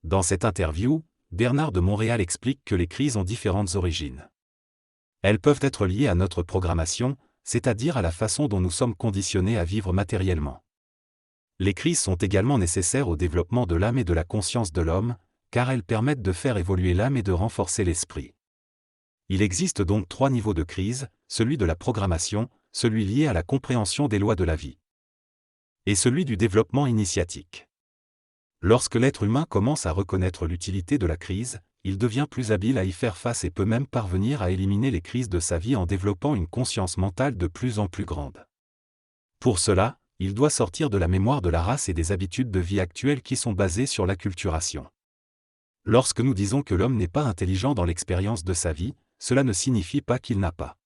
Dans cette interview, Bernard de Montréal explique que les crises ont différentes origines. Elles peuvent être liées à notre programmation, c'est-à-dire à la façon dont nous sommes conditionnés à vivre matériellement. Les crises sont également nécessaires au développement de l'âme et de la conscience de l'homme, car elles permettent de faire évoluer l'âme et de renforcer l'esprit. Il existe donc 3 niveaux de crise, celui de la programmation, celui lié à la compréhension des lois de la vie, et celui du développement initiatique. Lorsque l'être humain commence à reconnaître l'utilité de la crise, il devient plus habile à y faire face et peut même parvenir à éliminer les crises de sa vie en développant une conscience mentale de plus en plus grande. Pour cela, il doit sortir de la mémoire de la race et des habitudes de vie actuelles qui sont basées sur l'acculturation. Lorsque nous disons que l'homme n'est pas intelligent dans l'expérience de sa vie, cela ne signifie pas qu'il n'a pas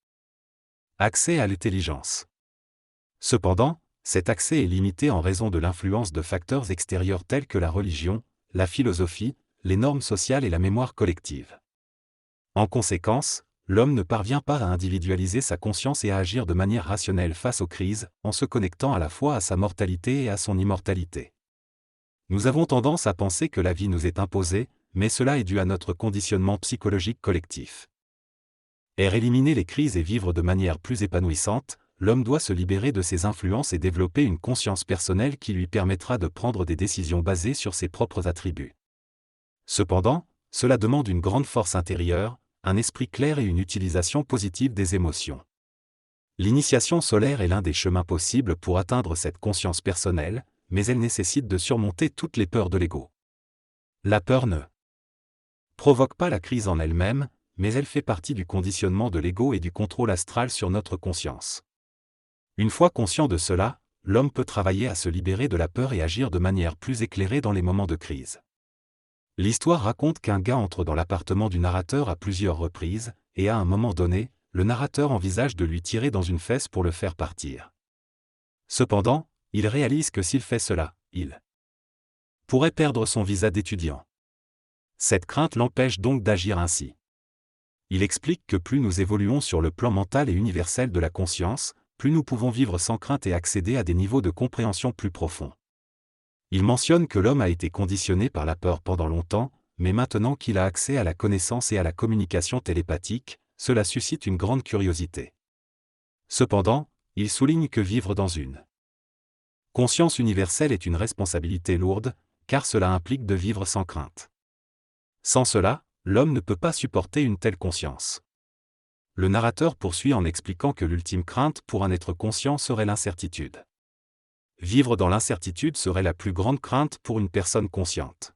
accès à l'intelligence. Cependant, cet accès est limité en raison de l'influence de facteurs extérieurs tels que la religion, la philosophie, les normes sociales et la mémoire collective. En conséquence, l'homme ne parvient pas à individualiser sa conscience et à agir de manière rationnelle face aux crises, en se connectant à la fois à sa mortalité et à son immortalité. Nous avons tendance à penser que la vie nous est imposée, mais cela est dû à notre conditionnement psychologique collectif. Éliminer les crises et vivre de manière plus épanouissante, l'homme doit se libérer de ses influences et développer une conscience personnelle qui lui permettra de prendre des décisions basées sur ses propres attributs. Cependant, cela demande une grande force intérieure, un esprit clair et une utilisation positive des émotions. L'initiation solaire est l'un des chemins possibles pour atteindre cette conscience personnelle, mais elle nécessite de surmonter toutes les peurs de l'ego. La peur ne provoque pas la crise en elle-même, mais elle fait partie du conditionnement de l'ego et du contrôle astral sur notre conscience. Une fois conscient de cela, l'homme peut travailler à se libérer de la peur et agir de manière plus éclairée dans les moments de crise. L'histoire raconte qu'un gars entre dans l'appartement du narrateur à plusieurs reprises, et à un moment donné, le narrateur envisage de lui tirer dans une fesse pour le faire partir. Cependant, il réalise que s'il fait cela, il pourrait perdre son visa d'étudiant. Cette crainte l'empêche donc d'agir ainsi. Il explique que plus nous évoluons sur le plan mental et universel de la conscience, plus nous pouvons vivre sans crainte et accéder à des niveaux de compréhension plus profonds. Il mentionne que l'homme a été conditionné par la peur pendant longtemps, mais maintenant qu'il a accès à la connaissance et à la communication télépathique, cela suscite une grande curiosité. Cependant, il souligne que vivre dans une conscience universelle est une responsabilité lourde, car cela implique de vivre sans crainte. Sans cela, l'homme ne peut pas supporter une telle conscience. Le narrateur poursuit en expliquant que l'ultime crainte pour un être conscient serait l'incertitude. Vivre dans l'incertitude serait la plus grande crainte pour une personne consciente.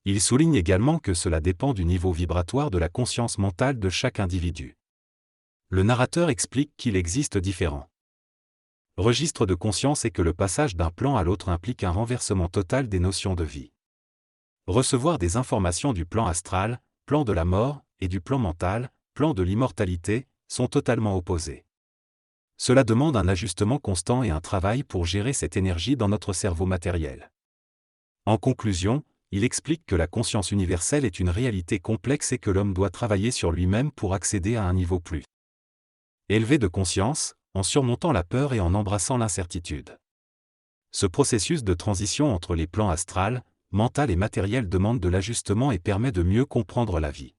Il souligne également que cela dépend du niveau vibratoire de la conscience mentale de chaque individu. Le narrateur explique qu'il existe différents registres de conscience et que le passage d'un plan à l'autre implique un renversement total des notions de vie. Recevoir des informations du plan astral, plan de la mort, et du plan mental, plan de l'immortalité, sont totalement opposés. Cela demande un ajustement constant et un travail pour gérer cette énergie dans notre cerveau matériel. En conclusion, il explique que la conscience universelle est une réalité complexe et que l'homme doit travailler sur lui-même pour accéder à un niveau plus élevé de conscience, en surmontant la peur et en embrassant l'incertitude. Ce processus de transition entre les plans astral, mental et matériel demande de l'ajustement et permet de mieux comprendre la vie.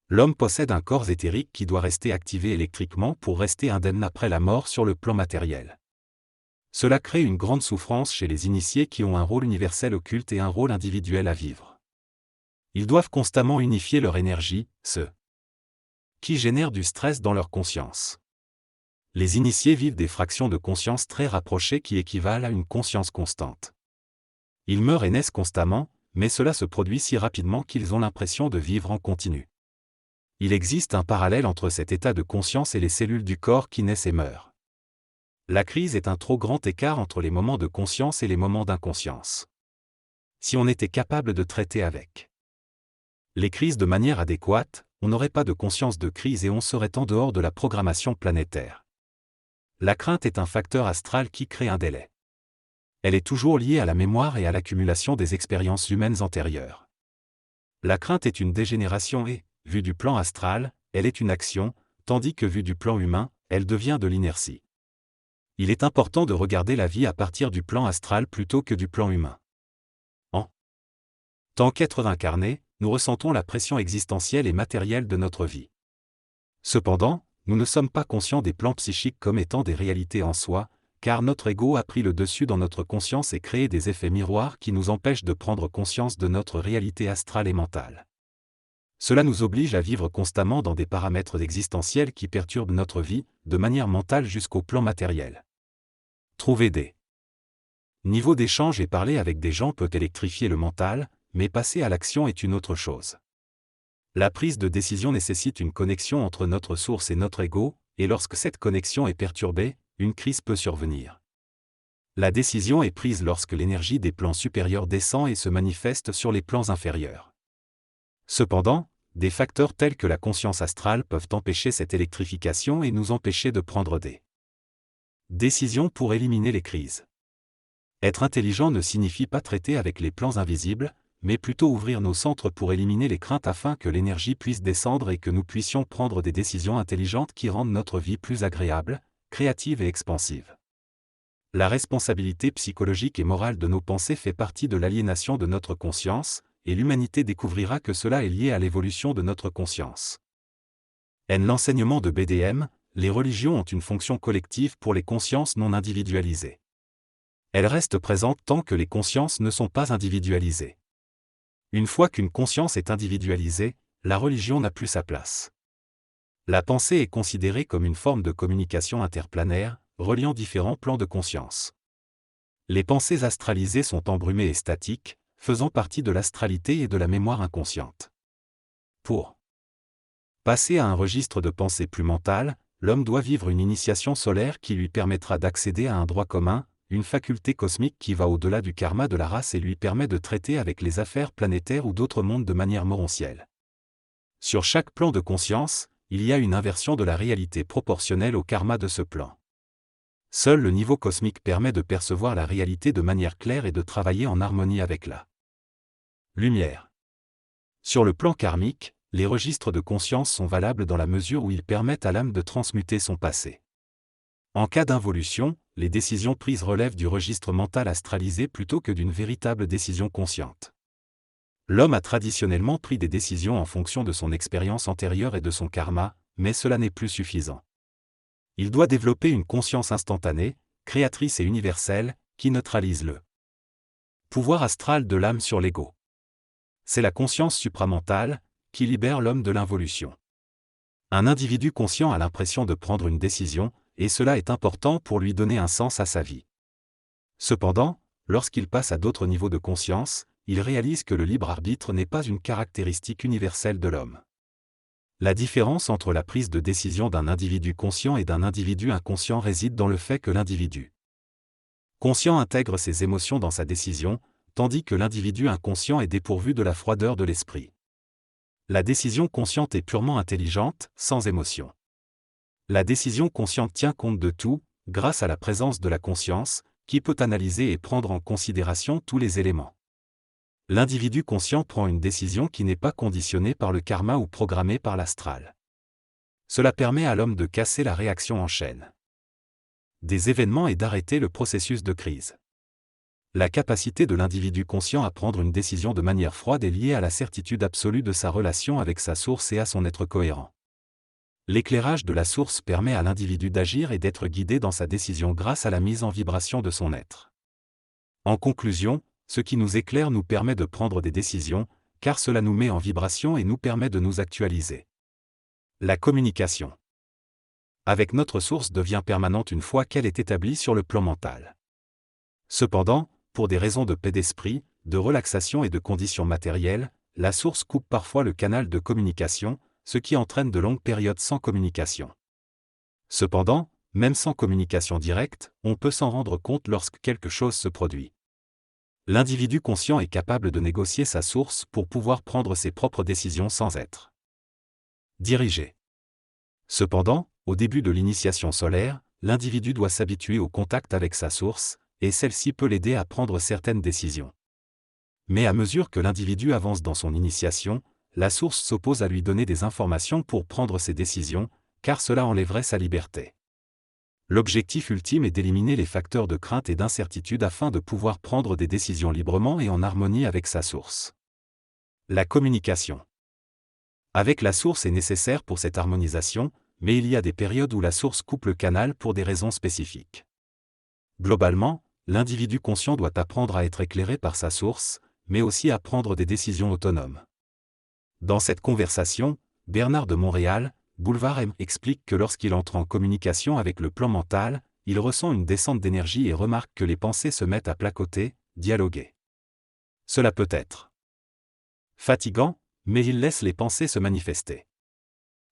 L'homme possède un corps éthérique qui doit rester activé électriquement pour rester indemne après la mort sur le plan matériel. Cela crée une grande souffrance chez les initiés qui ont un rôle universel occulte et un rôle individuel à vivre. Ils doivent constamment unifier leur énergie, ce qui génère du stress dans leur conscience. Les initiés vivent des fractions de conscience très rapprochées qui équivalent à une conscience constante. Ils meurent et naissent constamment, mais cela se produit si rapidement qu'ils ont l'impression de vivre en continu. Il existe un parallèle entre cet état de conscience et les cellules du corps qui naissent et meurent. La crise est un trop grand écart entre les moments de conscience et les moments d'inconscience. Si on était capable de traiter avec les crises de manière adéquate, on n'aurait pas de conscience de crise et on serait en dehors de la programmation planétaire. La crainte est un facteur astral qui crée un délai. Elle est toujours liée à la mémoire et à l'accumulation des expériences humaines antérieures. La crainte est une dégénération et, vue du plan astral, elle est une action, tandis que vue du plan humain, elle devient de l'inertie. Il est important de regarder la vie à partir du plan astral plutôt que du plan humain. En Tant qu'être incarné, nous ressentons la pression existentielle et matérielle de notre vie. Cependant, nous ne sommes pas conscients des plans psychiques comme étant des réalités en soi, car notre ego a pris le dessus dans notre conscience et créé des effets miroirs qui nous empêchent de prendre conscience de notre réalité astrale et mentale. Cela nous oblige à vivre constamment dans des paramètres existentiels qui perturbent notre vie, de manière mentale jusqu'au plan matériel. Trouver des niveaux d'échange et parler avec des gens peut électrifier le mental, mais passer à l'action est une autre chose. La prise de décision nécessite une connexion entre notre source et notre ego, et lorsque cette connexion est perturbée, une crise peut survenir. La décision est prise lorsque l'énergie des plans supérieurs descend et se manifeste sur les plans inférieurs. Cependant, des facteurs tels que la conscience astrale peuvent empêcher cette électrification et nous empêcher de prendre des décisions pour éliminer les crises. Être intelligent ne signifie pas traiter avec les plans invisibles, mais plutôt ouvrir nos centres pour éliminer les craintes afin que l'énergie puisse descendre et que nous puissions prendre des décisions intelligentes qui rendent notre vie plus agréable, créative et expansive. La responsabilité psychologique et morale de nos pensées fait partie de l'aliénation de notre conscience, et l'humanité découvrira que cela est lié à l'évolution de notre conscience. L'enseignement de BDM, les religions ont une fonction collective pour les consciences non individualisées. Elles restent présentes tant que les consciences ne sont pas individualisées. Une fois qu'une conscience est individualisée, la religion n'a plus sa place. La pensée est considérée comme une forme de communication interplanaire, reliant différents plans de conscience. Les pensées astralisées sont embrumées et statiques, faisant partie de l'astralité et de la mémoire inconsciente. Pour passer à un registre de pensée plus mentale, l'homme doit vivre une initiation solaire qui lui permettra d'accéder à un droit commun, une faculté cosmique qui va au-delà du karma de la race et lui permet de traiter avec les affaires planétaires ou d'autres mondes de manière morontielle. Sur chaque plan de conscience, il y a une inversion de la réalité proportionnelle au karma de ce plan. Seul le niveau cosmique permet de percevoir la réalité de manière claire et de travailler en harmonie avec la lumière. Sur le plan karmique, les registres de conscience sont valables dans la mesure où ils permettent à l'âme de transmuter son passé. En cas d'involution, les décisions prises relèvent du registre mental astralisé plutôt que d'une véritable décision consciente. L'homme a traditionnellement pris des décisions en fonction de son expérience antérieure et de son karma, mais cela n'est plus suffisant. Il doit développer une conscience instantanée, créatrice et universelle, qui neutralise le pouvoir astral de l'âme sur l'ego. C'est la conscience supramentale, qui libère l'homme de l'involution. Un individu conscient a l'impression de prendre une décision, et cela est important pour lui donner un sens à sa vie. Cependant, lorsqu'il passe à d'autres niveaux de conscience, il réalise que le libre arbitre n'est pas une caractéristique universelle de l'homme. La différence entre la prise de décision d'un individu conscient et d'un individu inconscient réside dans le fait que l'individu conscient intègre ses émotions dans sa décision, tandis que l'individu inconscient est dépourvu de la froideur de l'esprit. La décision consciente est purement intelligente, sans émotion. La décision consciente tient compte de tout, grâce à la présence de la conscience, qui peut analyser et prendre en considération tous les éléments. L'individu conscient prend une décision qui n'est pas conditionnée par le karma ou programmée par l'astral. Cela permet à l'homme de casser la réaction en chaîne des événements et d'arrêter le processus de crise. La capacité de l'individu conscient à prendre une décision de manière froide est liée à la certitude absolue de sa relation avec sa source et à son être cohérent. L'éclairage de la source permet à l'individu d'agir et d'être guidé dans sa décision grâce à la mise en vibration de son être. En conclusion, ce qui nous éclaire nous permet de prendre des décisions, car cela nous met en vibration et nous permet de nous actualiser. La communication avec notre source devient permanente une fois qu'elle est établie sur le plan mental. Cependant, pour des raisons de paix d'esprit, de relaxation et de conditions matérielles, la source coupe parfois le canal de communication, ce qui entraîne de longues périodes sans communication. Cependant, même sans communication directe, on peut s'en rendre compte lorsque quelque chose se produit. L'individu conscient est capable de négocier sa source pour pouvoir prendre ses propres décisions sans être dirigé. Cependant, au début de l'initiation solaire, l'individu doit s'habituer au contact avec sa source, et celle-ci peut l'aider à prendre certaines décisions. Mais à mesure que l'individu avance dans son initiation, la source s'oppose à lui donner des informations pour prendre ses décisions, car cela enlèverait sa liberté. L'objectif ultime est d'éliminer les facteurs de crainte et d'incertitude afin de pouvoir prendre des décisions librement et en harmonie avec sa source. La communication. Avec la source est nécessaire pour cette harmonisation, mais il y a des périodes où la source coupe le canal pour des raisons spécifiques. Globalement, l'individu conscient doit apprendre à être éclairé par sa source, mais aussi à prendre des décisions autonomes. Dans cette conversation, Bernard de Montréal, Boulevard M, explique que lorsqu'il entre en communication avec le plan mental, il ressent une descente d'énergie et remarque que les pensées se mettent à placoter, dialoguer. Cela peut être fatigant, mais il laisse les pensées se manifester.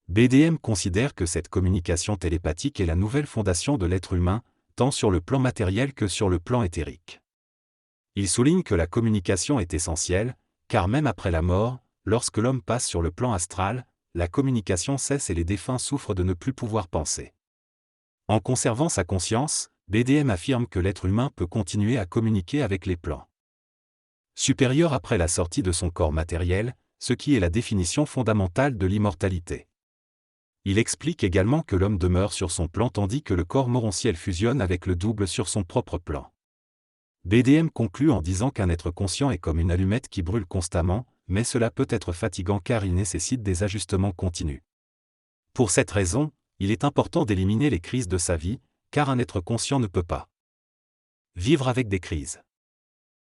BDM considère que cette communication télépathique est la nouvelle fondation de l'être humain, tant sur le plan matériel que sur le plan éthérique. Il souligne que la communication est essentielle, car même après la mort, lorsque l'homme passe sur le plan astral, la communication cesse et les défunts souffrent de ne plus pouvoir penser. En conservant sa conscience, BDM affirme que l'être humain peut continuer à communiquer avec les plans supérieurs après la sortie de son corps matériel, ce qui est la définition fondamentale de l'immortalité. Il explique également que l'homme demeure sur son plan tandis que le corps morontiel fusionne avec le double sur son propre plan. BDM conclut en disant qu'un être conscient est comme une allumette qui brûle constamment, mais cela peut être fatigant car il nécessite des ajustements continus. Pour cette raison, il est important d'éliminer les crises de sa vie, car un être conscient ne peut pas vivre avec des crises.